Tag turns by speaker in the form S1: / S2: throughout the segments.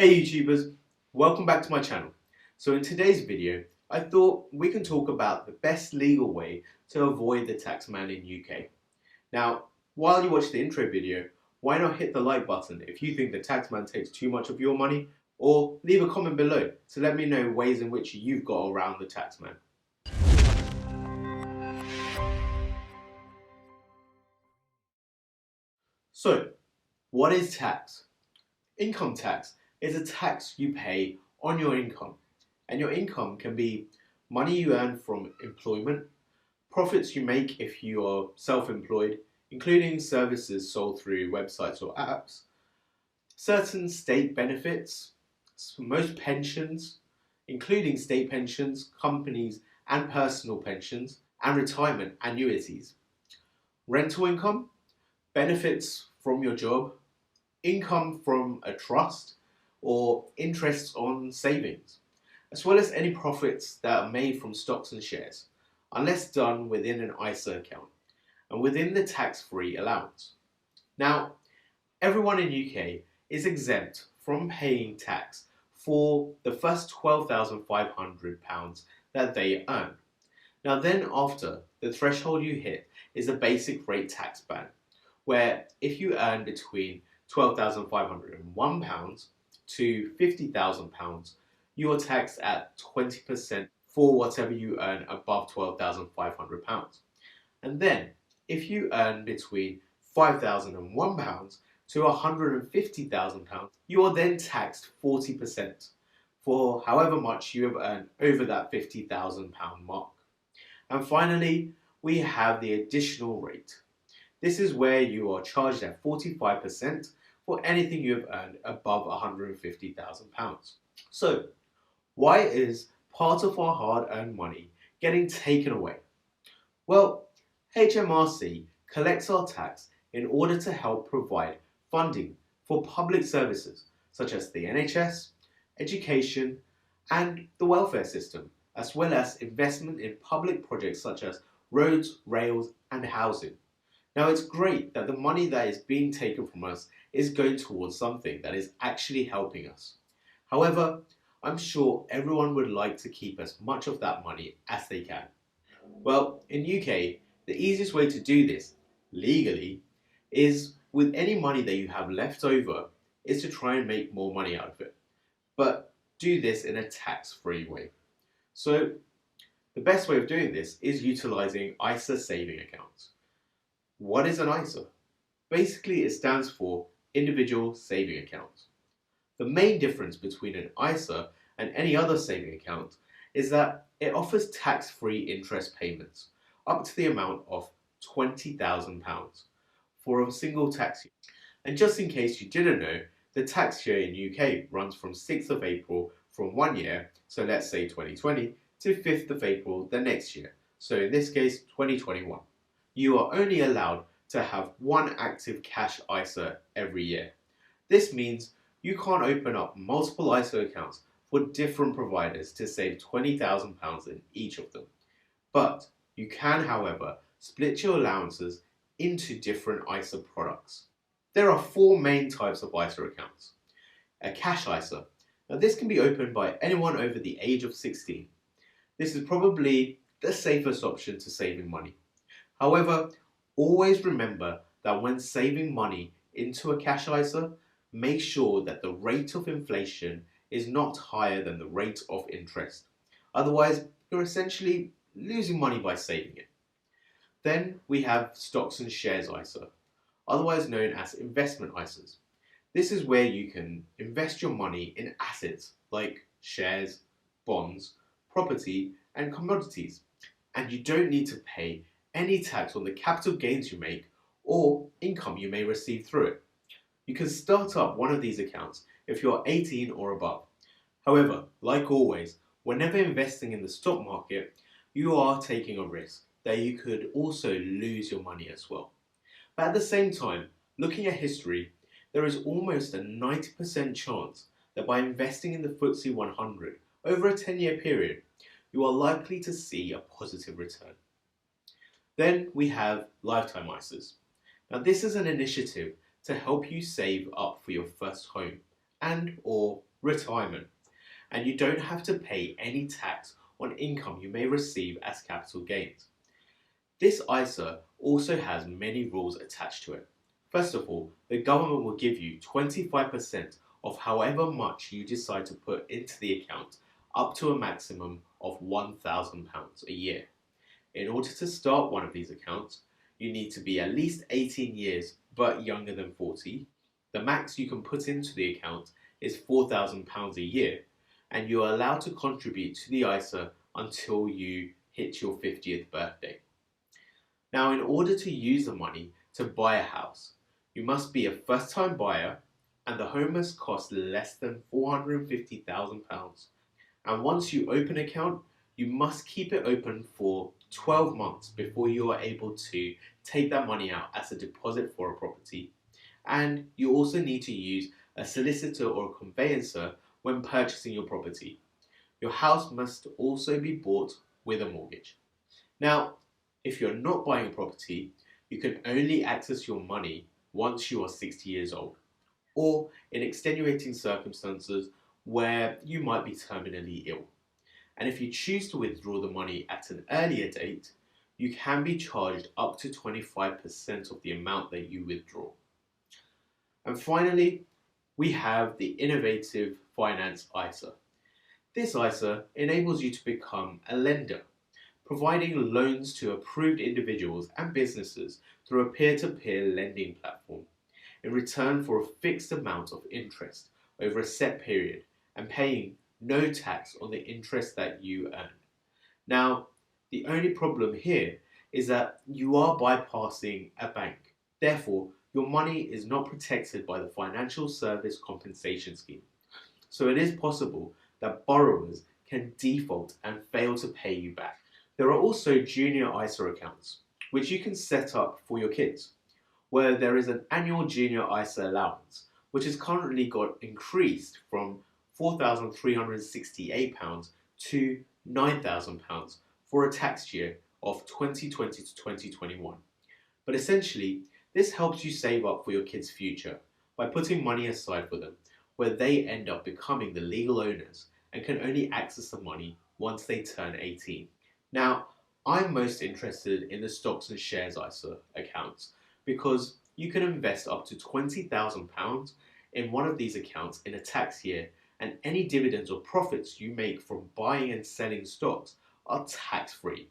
S1: Hey YouTubers, welcome back to my channel. So in today's video, I thought we can talk about the best legal way to avoid the taxman in UK. Now, while you watch the intro video, why not hit the like button if you think the taxman takes too much of your money, or leave a comment below to let me know ways in which you've got around the taxman. So, what is tax? Income tax is a tax you pay on your income, and your income can be money you earn from employment, profits you make if you are self-employed, including services sold through websites or apps, certain state benefits, most pensions, including state pensions, companies and personal pensions, and retirement annuities, rental income, benefits from your job, income from a trust, or interest on savings, as well as any profits that are made from stocks and shares, unless done within an ISA account and within the tax-free allowance. Now, everyone in UK is exempt from paying tax for the first £12,500 that they earn. Now then after, the threshold you hit is a basic rate tax band, where if you earn between £12,501 to £50,000, you are taxed at 20% for whatever you earn above £12,500. And then, if you earn between £5,001 to £150,000, you are then taxed 40% for however much you have earned over that £50,000 mark. And finally, we have the additional rate. This is where you are charged at 45% for anything you have earned above £150,000. So, why is part of our hard-earned money getting taken away? Well, HMRC collects our tax in order to help provide funding for public services such as the NHS, education, and the welfare system, as well as investment in public projects such as roads, rails, and housing. Now, it's great that the money that is being taken from us is going towards something that is actually helping us. However, I'm sure everyone would like to keep as much of that money as they can. Well, in UK, the easiest way to do this, legally, is with any money that you have left over, is to try and make more money out of it. But do this in a tax-free way. So, the best way of doing this is utilising ISA saving accounts. What is an ISA? Basically, it stands for Individual Saving Account. The main difference between an ISA and any other saving account is that it offers tax-free interest payments up to the amount of £20,000 for a single tax year. And just in case you didn't know, the tax year in UK runs from 6th of April from one year, so let's say 2020, to 5th of April the next year, so in this case 2021. You are only allowed to have one active cash ISA every year. This means you can't open up multiple ISA accounts for different providers to save £20,000 in each of them. But you can, however, split your allowances into different ISA products. There are four main types of ISA accounts. A cash ISA. Now this can be opened by anyone over the age of 16. This is probably the safest option to saving money. However, always remember that when saving money into a cash ISA, make sure that the rate of inflation is not higher than the rate of interest. Otherwise, you're essentially losing money by saving it. Then we have Stocks and Shares ISA, otherwise known as investment ISAs. This is where you can invest your money in assets like shares, bonds, property, and commodities, and you don't need to pay any tax on the capital gains you make or income you may receive through it. You can start up one of these accounts if you're 18 or above. However, like always, whenever investing in the stock market, you are taking a risk that you could also lose your money as well. But at the same time, looking at history, there is almost a 90% chance that by investing in the FTSE 100 over a 10-year period, you are likely to see a positive return. Then we have lifetime ISAs. Now this is an initiative to help you save up for your first home and or retirement, and you don't have to pay any tax on income you may receive as capital gains. This ISA also has many rules attached to it. First of all, the government will give you 25% of however much you decide to put into the account, up to a maximum of £1,000 a year. In order to start one of these accounts, you need to be at least 18 years but younger than 40. The max you can put into the account is £4,000 a year, and you are allowed to contribute to the ISA until you hit your 50th birthday. Now, in order to use the money to buy a house, you must be a first-time buyer and the home must cost less than £450,000. And once you open an account, you must keep it open for 12 months before you are able to take that money out as a deposit for a property. And you also need to use a solicitor or a conveyancer when purchasing your property. Your house must also be bought with a mortgage. Now, if you're not buying a property, you can only access your money once you are 60 years old, or in extenuating circumstances where you might be terminally ill. And if you choose to withdraw the money at an earlier date, you can be charged up to 25% of the amount that you withdraw. And finally, we have the Innovative Finance ISA. This ISA enables you to become a lender, providing loans to approved individuals and businesses through a peer-to-peer lending platform, in return for a fixed amount of interest over a set period and paying no tax on the interest that you earn. Now, the only problem here is that you are bypassing a bank. Therefore, your money is not protected by the Financial Service Compensation Scheme. So it is possible that borrowers can default and fail to pay you back. There are also junior ISA accounts, which you can set up for your kids, where there is an annual junior ISA allowance, which has currently got increased from £4,368 to £9,000 for a tax year of 2020 to 2021. But essentially, this helps you save up for your kids' future by putting money aside for them, where they end up becoming the legal owners and can only access the money once they turn 18. Now, I'm most interested in the stocks and shares ISA accounts because you can invest up to £20,000 in one of these accounts in a tax year, and any dividends or profits you make from buying and selling stocks are tax-free.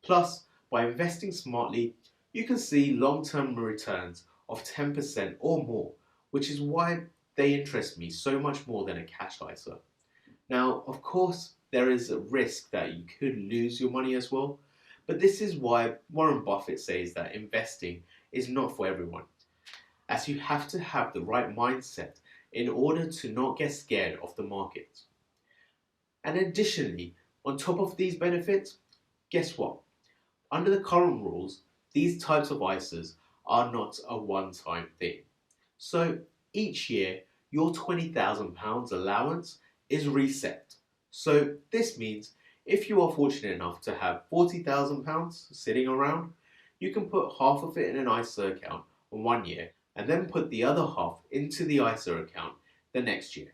S1: Plus, by investing smartly, you can see long-term returns of 10% or more, which is why they interest me so much more than a cash ISA. Now, of course, there is a risk that you could lose your money as well, but this is why Warren Buffett says that investing is not for everyone, as you have to have the right mindset in order to not get scared of the market. And additionally, on top of these benefits, guess what? Under the current rules, these types of ISAs are not a one-time thing. So each year, your £20,000 allowance is reset. So this means if you are fortunate enough to have £40,000 sitting around, you can put half of it in an ISA account on 1 year and then put the other half into the ISA account the next year.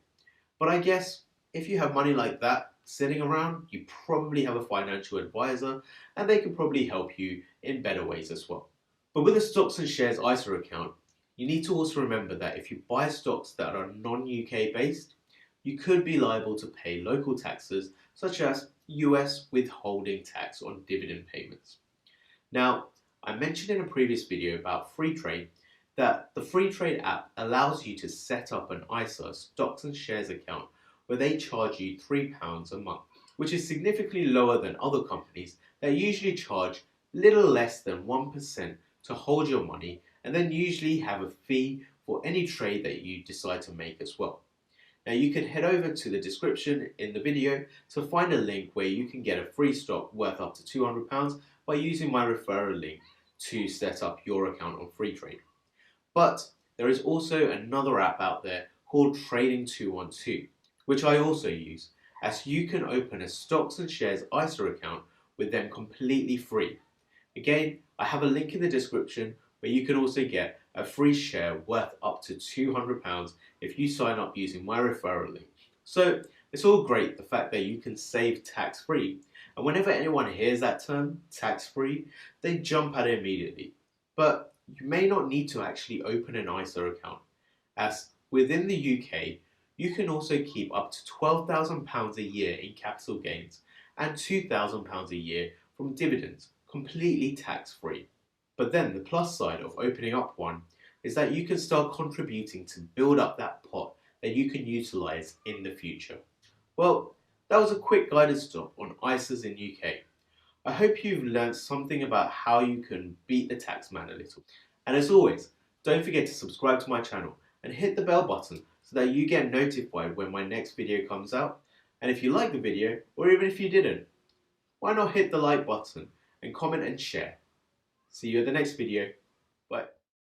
S1: But I guess if you have money like that sitting around, you probably have a financial advisor and they can probably help you in better ways as well. But with a stocks and shares ISA account, you need to also remember that if you buy stocks that are non-UK based, you could be liable to pay local taxes such as US withholding tax on dividend payments. Now, I mentioned in a previous video about Freetrade that the Freetrade app allows you to set up an ISA stocks and shares account where they charge you £3 a month, which is significantly lower than other companies that usually charge little less than 1% to hold your money and then usually have a fee for any trade that you decide to make as well. Now you can head over to the description in the video to find a link where you can get a free stock worth up to £200 by using my referral link to set up your account on Freetrade. But there is also another app out there called Trading 212, which I also use, as you can open a stocks and shares ISA account with them completely free. Again, I have a link in the description where you can also get a free share worth up to £200 if you sign up using my referral link. So it's all great, the fact that you can save tax-free, and whenever anyone hears that term, tax-free, they jump at it immediately. But you may not need to actually open an ISA account, as within the UK, you can also keep up to £12,000 a year in capital gains and £2,000 a year from dividends, completely tax-free. But then the plus side of opening up one is that you can start contributing to build up that pot that you can utilise in the future. Well, that was a quick guided stop on ISAs in UK. I hope you've learned something about how you can beat the tax man a little. And as always, don't forget to subscribe to my channel and hit the bell button so that you get notified when my next video comes out. And if you like the video, or even if you didn't, why not hit the like button and comment and share. See you at the next video.